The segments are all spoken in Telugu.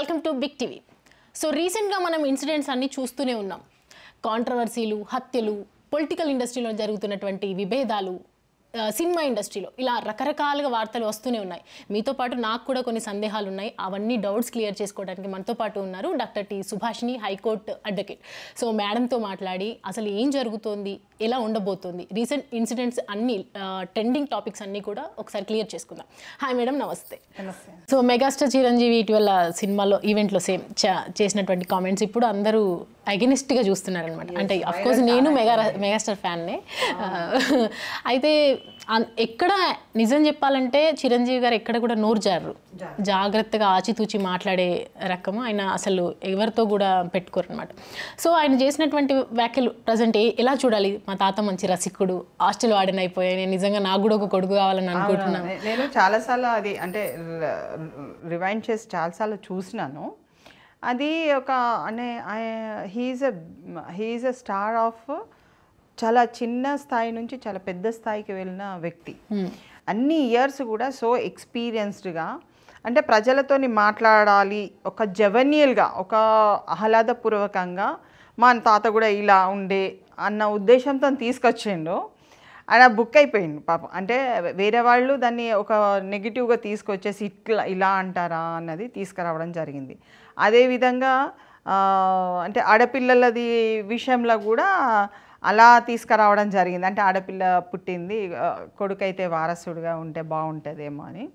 Welcome to big TV. So రీసెంట్గా మనం ఇన్సిడెంట్స్ అన్నీ చూస్తూనే ఉన్నాం. కాంట్రవర్సీలు, హత్యలు, పొలిటికల్ ఇండస్ట్రీలో జరుగుతున్నటువంటి విభేదాలు, సినిమా ఇండస్ట్రీలో ఇలా రకరకాలుగా వార్తలు వస్తూనే ఉన్నాయి. మీతో పాటు నాకు కూడా కొన్ని సందేహాలు ఉన్నాయి. అవన్నీ డౌట్స్ క్లియర్ చేసుకోవడానికి మనతో పాటు ఉన్నారు doctor T Subhashini, high court advocate. So మేడంతో మాట్లాడి అసలు ఏం జరుగుతోంది, ఎలా ఉండబోతోంది, రీసెంట్ ఇన్సిడెంట్స్ అన్నీ, ట్రెండింగ్ టాపిక్స్ అన్నీ కూడా ఒకసారి క్లియర్ చేసుకుందాం. హాయ్ మేడం, నమస్తే. నమస్తే. సో మెగాస్టార్ చిరంజీవి ఇటీవల సినిమాలో ఈవెంట్లో చేసినటువంటి కామెంట్స్ ఇప్పుడు అందరూ అగెనిస్ట్గా చూస్తున్నారనమాట. అంటే అఫ్కోర్స్ నేను మెగాస్టార్ ఫ్యాన్నే. అయితే ఎక్కడ నిజం చెప్పాలంటే చిరంజీవి గారు ఎక్కడ కూడా నోరు జారు, జాగ్రత్తగా ఆచితూచి మాట్లాడే రకము. ఆయన అసలు ఎవరితో కూడా పెట్టుకోరు అనమాట. సో ఆయన చేసినటువంటి వ్యాఖ్యలు ప్రజెంట్ ఎలా చూడాలి? మా తాత మంచి రసికుడు, హాస్టల్ వార్డెన్ అయిపోయాయి, నేను నిజంగా నాకు కూడా ఒక కొడుకు కావాలని అనుకుంటున్నాను. నేను చాలాసార్లు అది అంటే రివైండ్ చేసి చాలాసార్లు చూసినాను. అది ఒక అంటే హీఈస్ ఎ స్టార్ ఆఫ్ చాలా చిన్న స్థాయి నుంచి చాలా పెద్ద స్థాయికి వెళ్ళిన వ్యక్తి. అన్ని ఇయర్స్ కూడా సో ఎక్స్పీరియన్స్డ్గా అంటే ప్రజలతోని మాట్లాడాలి, ఒక జవనియల్గా, ఒక ఆహ్లాదపూర్వకంగా మా తాత కూడా ఇలా ఉండే అన్న ఉద్దేశంతో తీసుకొచ్చిండు. ఆయన బుక్ అయిపోయింది పాపం. అంటే వేరే వాళ్ళు దాన్ని ఒక నెగిటివ్గా తీసుకొచ్చేసి ఇలా అంటారా అన్నది తీసుకురావడం జరిగింది. అదేవిధంగా అంటే ఆడపిల్లలది విషయంలో కూడా అలా తీసుకురావడం జరిగింది. అంటే ఆడపిల్ల పుట్టింది, కొడుకైతే వారసుడిగా ఉంటే బాగుంటుందేమో అని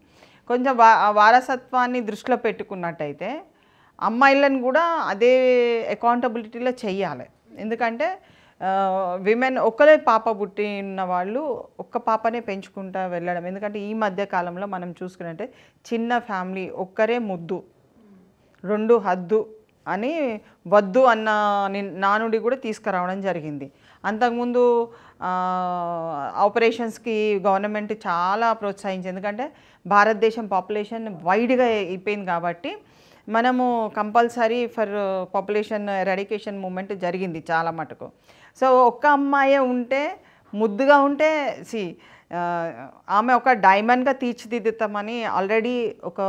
కొంచెం వారసత్వాన్ని దృష్టిలో పెట్టుకున్నట్టయితే అమ్మాయిలను కూడా అదే అకౌంటబిలిటీలో చెయ్యాలి. ఎందుకంటే విమెన్ ఒక్కరే పాప పుట్టిన వాళ్ళు ఒక్క పాపనే పెంచుకుంటూ వెళ్ళడం. ఎందుకంటే ఈ మధ్య కాలంలో మనం చూసుకున్నట్టే చిన్న ఫ్యామిలీ ఒక్కరే ముద్దు, రెండు హద్దు అని వద్దు అన్న నానుడి కూడా తీసుకురావడం జరిగింది. అంతకుముందు ఆపరేషన్స్కి గవర్నమెంట్ చాలా ప్రోత్సహించింది. ఎందుకంటే భారతదేశం పాపులేషన్ వైడ్గా అయిపోయింది కాబట్టి మనము compulsory for population eradication movement జరిగింది చాలా మటుకు. సో ఒక్క అమ్మాయే ఉంటే ముద్దుగా ఉంటే ఆమె ఒక డైమండ్గా తీర్చిదిద్దుతామని ఆల్రెడీ ఒక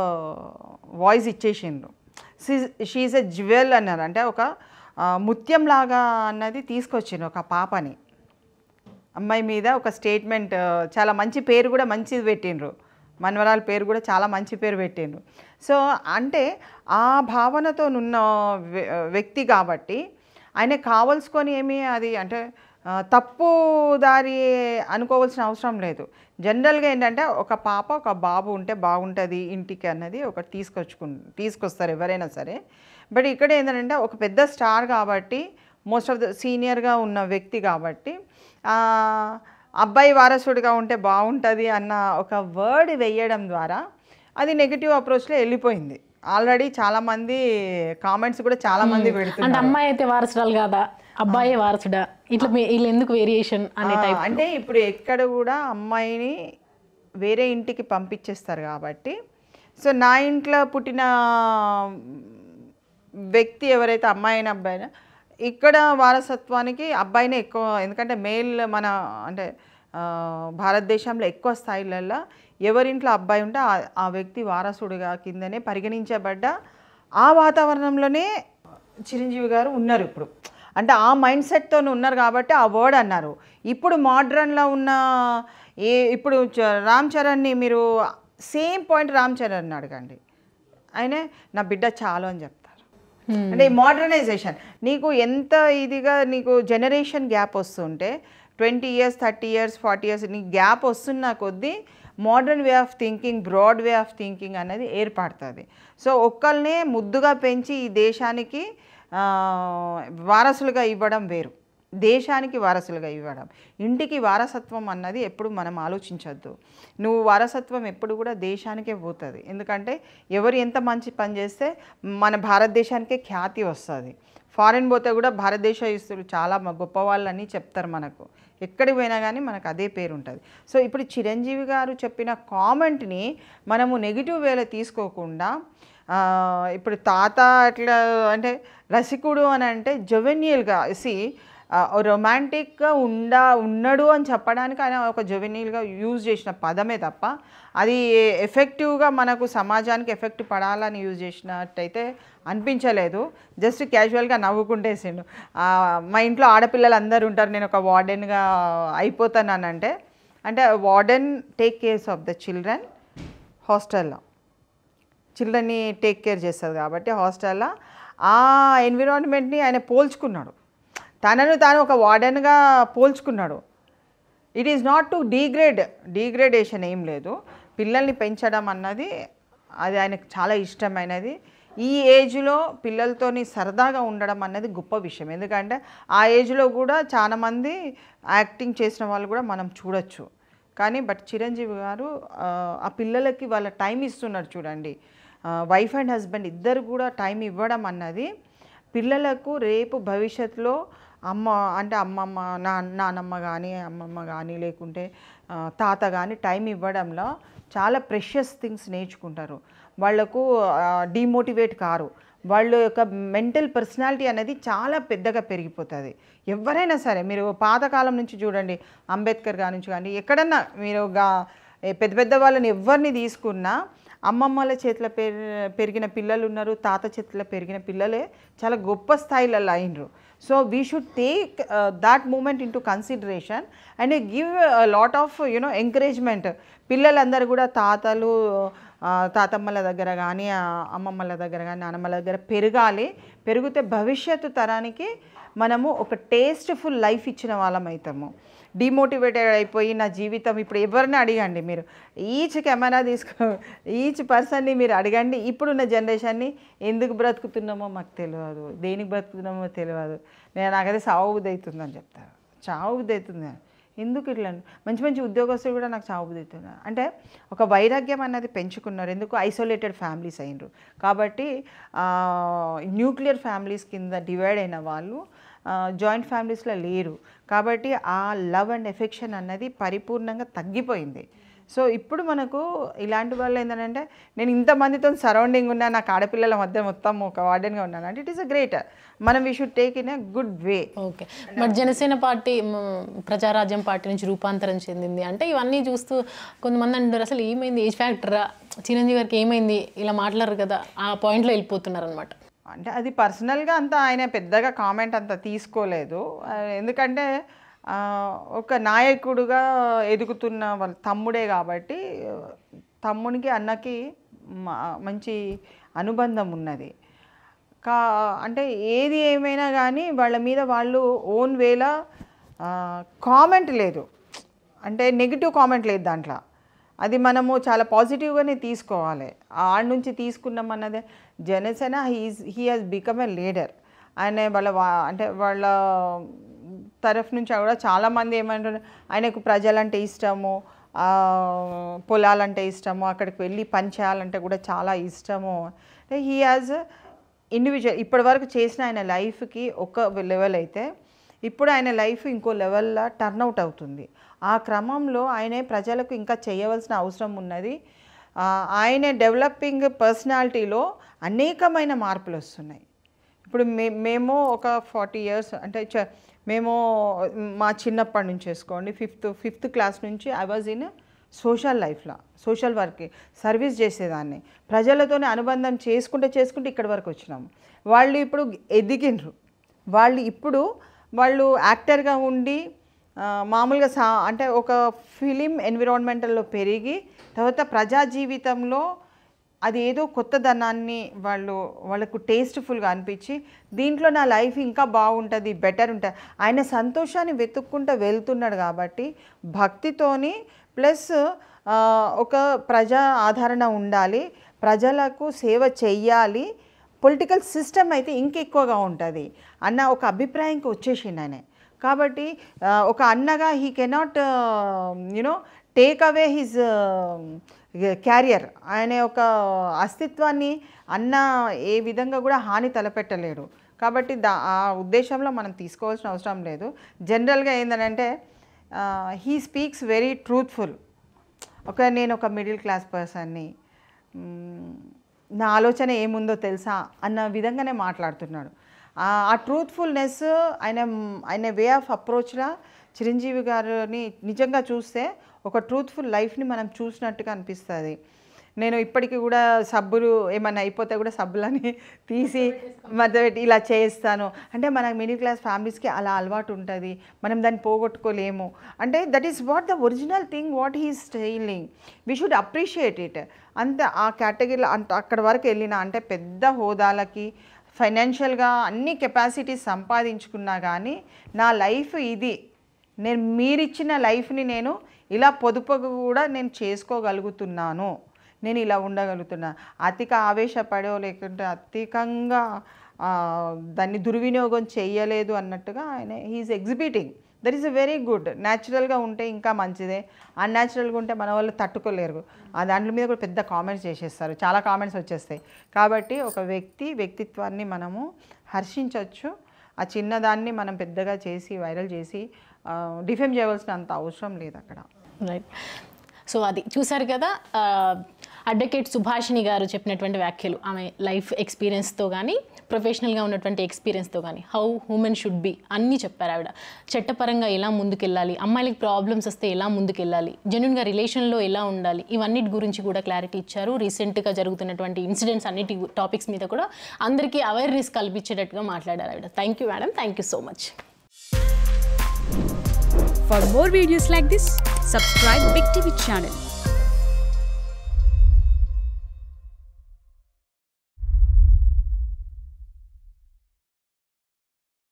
వాయిస్ ఇచ్చేసిండ్రు. షీఈస్ ఎ జ్యువెల్ అన్నారు. అంటే ఒక ముత్యం లాగా అన్నది తీసుకొచ్చిండ్రు ఒక పాపని. అమ్మాయి మీద ఒక స్టేట్మెంట్, చాలా మంచి పేరు కూడా మంచిది పెట్టిండ్రు. మనవరాల పేరు కూడా చాలా మంచి పేరు పెట్టిండ్రు. సో అంటే ఆ భావనతో ఉన్న వ్యక్తి కాబట్టి ఆయన కావాల్సుకొని ఏమీ అది అంటే తప్పు దారి అనుకోవాల్సిన అవసరం లేదు. జనరల్గా ఏంటంటే ఒక పాప ఒక బాబు ఉంటే బాగుంటుంది ఇంటికి అన్నది ఒకటి తీసుకొస్తారు ఎవరైనా సరే. బట్ ఇక్కడ ఏంటంటే ఒక పెద్ద స్టార్ కాబట్టి, మోస్ట్ ఆఫ్ ద సీనియర్గా ఉన్న వ్యక్తి కాబట్టి అబ్బాయి వారసుడిగా ఉంటే బాగుంటుంది అన్న ఒక వర్డ్ వేయడం ద్వారా అది నెగిటివ్ అప్రోచ్లో వెళ్ళిపోయింది. ఆల్రెడీ చాలామంది కామెంట్స్ కూడా చాలామంది పెడుతున్నారు. అంటే అమ్మాయి అయితే వారసురాలు కాదా, అబ్బాయి వారసుడా, ఇట్లా వీళ్ళు ఎందుకు వేరియేషన్ అనే టైప్. అంటే ఇప్పుడు ఎక్కడ కూడా అమ్మాయిని వేరే ఇంటికి పంపించేస్తారు కాబట్టి, సో నా ఇంట్లో పుట్టిన వ్యక్తి ఎవరైతే అమ్మాయినా అబ్బాయినా ఇక్కడ వారసత్వానికి అబ్బాయినే ఎక్కువ. ఎందుకంటే మేల్ మన అంటే భారతదేశంలో ఎక్కువ స్థాయిలలో ఎవరింట్లో అబ్బాయి ఉంటే ఆ వ్యక్తి వారసుడిగా కిందనే పరిగణించబడ్డ ఆ వాతావరణంలోనే చిరంజీవి గారు ఉన్నారు ఇప్పుడు. అంటే ఆ మైండ్ సెట్తో ఉన్నారు కాబట్టి ఆ వర్డ్ అన్నారు. ఇప్పుడు మోడ్రన్లో ఉన్న ఇప్పుడు రామ్ చరణ్ని మీరు సేమ్ పాయింట్ రామ్ చరణ్ అడగండి, ఆయనే నా బిడ్డ చాలు అని చెప్తారు. అంటే ఈ మోడర్నైజేషన్ నీకు ఎంత ఇదిగా నీకు జనరేషన్ గ్యాప్ వస్తుంటే 20 years 30 years 40 years నీకు గ్యాప్ వస్తున్న కొద్దీ modern way of thinking, broad way of thinking అనేది ఏర్పడుతుంది. సో ఒక్కళ్ళనే ముద్దుగా పెంచి ఈ దేశానికి వారసులుగా ఇవ్వడం వేరు, దేశానికి వారసులుగా ఇవ్వడం. ఇంటికి వారసత్వం అన్నది ఎప్పుడు మనం ఆలోచించద్దు. నువ్వు వారసత్వం ఎప్పుడు కూడా దేశానికే పోతుంది. ఎందుకంటే ఎవరు ఎంత మంచి పని చేస్తే మన భారతదేశానికే ఖ్యాతి వస్తుంది. ఫారిన్ పోతే కూడా భారతదేశస్తులు చాలా గొప్ప వాళ్ళని చెప్తారు. మనకు ఎక్కడికి పోయినా కానీ మనకు అదే పేరు ఉంటుంది. సో ఇప్పుడు చిరంజీవి గారు చెప్పిన కామెంట్ని మనము నెగిటివ్ వేలో తీసుకోకుండా ఇప్పుడు తాత అట్లా అంటే రసికుడు అని అంటే జొవెన్యల్గా రొమాంటిక్గా ఉన్నాడు అని చెప్పడానికి ఆయన ఒక జువెనీల్గా యూజ్ చేసిన పదమే తప్ప అది ఎఫెక్టివ్గా మనకు సమాజానికి ఎఫెక్ట్ పడాలని యూజ్ చేసినట్టయితే అనిపించలేదు. జస్ట్ క్యాజువల్గా నవ్వుకుంటేసిండు. మా ఇంట్లో ఆడపిల్లలు అందరూ ఉంటారు, నేను ఒక వార్డెన్గా అయిపోతానంటే, అంటే warden take cares of the children, హాస్టల్లో చిల్డ్రన్ని టేక్ కేర్ చేస్తుంది కాబట్టి హాస్టల్లో ఆ ఎన్విరాన్మెంట్ని ఆయన పోల్చుకున్నాడు, తనను తాను ఒక వార్డెన్గా పోల్చుకున్నాడు. It is not to degradation ఏం లేదు. పిల్లల్ని పెంచడం అన్నది అది ఆయనకు చాలా ఇష్టమైనది. ఈ ఏజ్లో పిల్లలతోని సరదాగా ఉండడం అన్నది గొప్ప విషయం. ఎందుకంటే ఆ ఏజ్లో కూడా చాలామంది యాక్టింగ్ చేసిన వాళ్ళు కూడా మనం చూడొచ్చు. కానీ బట్ చిరంజీవి గారు ఆ పిల్లలకి వాళ్ళ టైం ఇస్తున్నారు చూడండి. వైఫ్ అండ్ హస్బెండ్ ఇద్దరు కూడా టైం ఇవ్వడం అన్నది పిల్లలకు రేపు భవిష్యత్తులో అమ్మమ్మ నానమ్మ కానీ అమ్మమ్మ కానీ లేకుంటే తాత కానీ టైం ఇవ్వడంలో చాలా ప్రెషియస్ థింగ్స్ నేర్చుకుంటారు. వాళ్లకు డిమోటివేట్ కారు. వాళ్ళ యొక్క మెంటల్ పర్సనాలిటీ అనేది చాలా పెద్దగా పెరిగిపోతుంది. ఎవరైనా సరే మీరు పాతకాలం నుంచి చూడండి, అంబేద్కర్ గారి నుంచి కానీ ఎక్కడన్నా మీరు పెద్ద పెద్ద వాళ్ళని ఎవరిని తీసుకున్నా అమ్మమ్మల చేతిలో పెరిగిన పిల్లలు ఉన్నారు, తాత చేతిలో పెరిగిన పిల్లలే చాలా గొప్ప స్థాయిలలో అయినరు. So we should take that moment into consideration and give lot of encouragement. పిల్లలందరూ కూడా తాతమ్మల దగ్గర కానీ అమ్మమ్మల దగ్గర కానీ నానమ్మల దగ్గర పెరిగితే భవిష్యత్తు తరానికి మనము ఒక టేస్ట్ఫుల్ లైఫ్ ఇచ్చిన వాళ్ళం అవుతాము. డిమోటివేటెడ్ అయిపోయి నా జీవితం ఇప్పుడు ఎవరిని అడగండి, మీరు ఈచ్ కెమెరా ఈచ్ పర్సన్ని మీరు అడగండి, ఇప్పుడున్న జనరేషన్ని ఎందుకు బ్రతుకుతున్నామో మాకు తెలియదు, దేనికి బ్రతుకుతున్నామో తెలియదు, నాకైతే చావు బుద్ధి అవుతుందని చెప్తారు. చావు బుద్ధి అవుతుంది ఎందుకు ఇట్లా? మంచి మంచి ఉద్యోగస్తులు కూడా నాకు చావు బుద్ధి అవుతున్నారు అంటే ఒక వైరాగ్యం అన్నది పెంచుకున్నారు. ఎందుకు? ఐసోలేటెడ్ ఫ్యామిలీస్ అయినరు కాబట్టి న్యూక్లియర్ ఫ్యామిలీస్ కింద డివైడ్ అయిన వాళ్ళు జాయింట్ ఫ్యామిలీస్లో లేరు కాబట్టి ఆ లవ్ అండ్ ఎఫెక్షన్ అన్నది పరిపూర్ణంగా తగ్గిపోయింది. సో ఇప్పుడు మనకు ఇలాంటి వాళ్ళు ఏంటంటే నేను ఇంతమందితో సరౌండింగ్ ఉన్నా, నాకు ఆడపిల్లల మధ్య మొత్తం ఒక వార్డెన్గా ఉన్నాను అంటే ఇట్ ఈస్ అ గ్రేట్. మనం we should take in a good way. Okay, but Janasena party Prajarajyam party నుంచి రూపాంతరం చెందింది అంటే ఇవన్నీ చూస్తూ కొంతమంది అంటారు అసలు ఏమైంది, ఏజ్ ఫ్యాక్టరా, చిరంజీవి గారికి ఏమైంది, ఇలా మాట్లాడరు కదా, ఆ పాయింట్లో వెళ్ళిపోతున్నారు అనమాట. అంటే అది పర్సనల్గా అంతా ఆయన పెద్దగా కామెంట్ అంత తీసుకోలేదు. ఎందుకంటే ఒక నాయకుడుగా ఎదుగుతున్న వాళ్ళ తమ్ముడే కాబట్టి తమ్మునికి అన్నకి మంచి అనుబంధం ఉన్నది. అంటే ఏది ఏమైనా కానీ వాళ్ళ మీద వాళ్ళు ఓన్ వేలా కామెంట్ లేదు, అంటే నెగిటివ్ కామెంట్ లేదు దాంట్లో. అది మనము చాలా పాజిటివ్గానే తీసుకోవాలి. ఆడ నుంచి తీసుకున్నాం అన్నదే Janasena he has become a leader. ఆయన వాళ్ళ తరఫు నుంచి కూడా చాలామంది ఏమంటారు ఆయనకు ప్రజలంటే ఇష్టము, పొలాలంటే ఇష్టము, అక్కడికి వెళ్ళి పని చేయాలంటే కూడా చాలా ఇష్టము. అంటే హీ హాజ్ ఇండివిజువల్ ఇప్పటివరకు చేసిన ఆయన లైఫ్కి ఒక లెవెల్ అయితే ఇప్పుడు ఆయన లైఫ్ ఇంకో లెవెల్లో టర్న్అవుట్ అవుతుంది. ఆ క్రమంలో ఆయనే ప్రజలకు ఇంకా చేయవలసిన అవసరం ఉన్నది. ఆయన డెవలపింగ్ పర్సనాలిటీలో అనేకమైన మార్పులు వస్తున్నాయి. ఇప్పుడు మేము ఒక 40 years అంటే మేము మా చిన్నప్పటి నుంచి వేసుకోండి, ఫిఫ్త్ క్లాస్ నుంచి ఐ వాజ్ ఇన్ సోషల్ లైఫ్లో, సోషల్ వర్క్ సర్వీస్ చేసేదాన్ని. ప్రజలతోనే అనుబంధం చేసుకుంటే ఇక్కడి వరకు వచ్చినాము. వాళ్ళు ఇప్పుడు ఎదిగినరు, వాళ్ళు యాక్టర్గా ఉండి మామూలుగా అంటే ఒక ఫిలిం ఎన్విరాన్మెంటల్లో పెరిగి తర్వాత ప్రజా జీవితంలో అది ఏదో కొత్తదనాన్ని వాళ్ళకు టేస్ట్ఫుల్గా అనిపించి దీంట్లో నా లైఫ్ ఇంకా బాగుంటుంది, బెటర్ ఉంటుంది, ఆయన సంతోషాన్ని వెతుక్కుంటూ వెళ్తున్నాడు. కాబట్టి భక్తితోని ప్లస్ ఒక ప్రజా ఆదరణ ఉండాలి, ప్రజలకు సేవ చెయ్యాలి, పొలిటికల్ సిస్టమ్ అయితే ఇంకెక్కువగా ఉంటుంది అన్న ఒక అభిప్రాయంకి వచ్చేసిండు ఆయన. కాబట్టి ఒక అన్నగా he cannot take away his carrier. ఆయన ఒక అస్తిత్వాన్ని అన్న ఏ విధంగా కూడా హాని తలపెట్టలేడు. కాబట్టి ఆ ఉద్దేశంలో మనం తీసుకోవాల్సిన అవసరం లేదు. జనరల్గా ఏంటంటే హీ స్పీక్స్ వెరీ ట్రూత్ఫుల్. నేను ఒక మిడిల్ క్లాస్ పర్సన్ని, నా ఆలోచన ఏముందో తెలుసా అన్న విధంగానే మాట్లాడుతున్నాడు. ఆ ట్రూత్ఫుల్నెస్ ఆయన వే ఆఫ్ అప్రోచ్లా చిరంజీవి గారిని నిజంగా చూస్తే ఒక ట్రూత్ఫుల్ లైఫ్ని మనం చూసినట్టుగా అనిపిస్తుంది. నేను ఇప్పటికీ కూడా సబ్బులు ఏమైనా అయిపోతే కూడా సబ్బులని తీసి మధ్యపెట్టి ఇలా చేస్తాను. అంటే మన మిడిల్ క్లాస్ ఫ్యామిలీస్కి అలా అలవాటు ఉంటుంది, మనం దాన్ని పోగొట్టుకోలేము. అంటే that is what the original thing what he's telling, we should appreciate it. అంతే ఆ కేటగిరీలో అక్కడ వరకు వెళ్ళిన అంటే పెద్ద హోదాలకి ఫైనాన్షియల్గా అన్ని కెపాసిటీస్ సంపాదించుకున్నా కానీ నా లైఫ్ ఇది, నేను మీరిచ్చిన లైఫ్ని నేను ఇలా పొదుపుగా కూడా నేను చేసుకోగలుగుతున్నాను, నేను ఇలా ఉండగలుగుతున్నా. అతిక ఆవేశపడో లేకుంటే అధికంగా దాన్ని దుర్వినియోగం చేయలేదు అన్నట్టుగా ఆయన he is exhibiting. That is a very good. న్యాచురల్గా ఉంటే ఇంకా మంచిదే, అన్యాచురల్గా ఉంటే మన వాళ్ళు తట్టుకోలేరు. ఆ దాంట్లో మీద కూడా పెద్ద కామెంట్స్ చేసేస్తారు, చాలా కామెంట్స్ వచ్చేస్తాయి. కాబట్టి ఒక వ్యక్తిత్వాన్ని మనము హర్షించవచ్చు. ఆ చిన్నదాన్ని మనం పెద్దగా చేసి వైరల్ చేసి డిఫేమ్ చేయవలసిన అంత అవసరం లేదు అక్కడ. రైట్. సో అది చూసారు కదా, అడ్వకేట్ సుభాషిణి గారు చెప్పినటువంటి వ్యాఖ్యలు. ఆమె లైఫ్ ఎక్స్పీరియన్స్తో కానీ ప్రొఫెషనల్గా ఉన్నటువంటి ఎక్స్పీరియన్స్తో కానీ హౌ హ్యూమన్ షుడ్ బి అన్నీ చెప్పారు ఆవిడ. చట్టపరంగా ఎలా ముందుకెళ్ళాలి, అమ్మాయిలకి ప్రాబ్లమ్స్ వస్తే ఎలా ముందుకెళ్ళాలి, జెన్యున్గా రిలేషన్లో ఎలా ఉండాలి, ఇవన్నిటి గురించి కూడా క్లారిటీ ఇచ్చారు. రీసెంట్గా జరుగుతున్నటువంటి ఇన్సిడెంట్స్ అన్నిటి టాపిక్స్ మీద కూడా అందరికీ అవేర్నెస్ కల్పించేటట్టుగా మాట్లాడారు ఆవిడ. Thank you madam, thank you so much. For more videos like this, subscribe Big TV channel.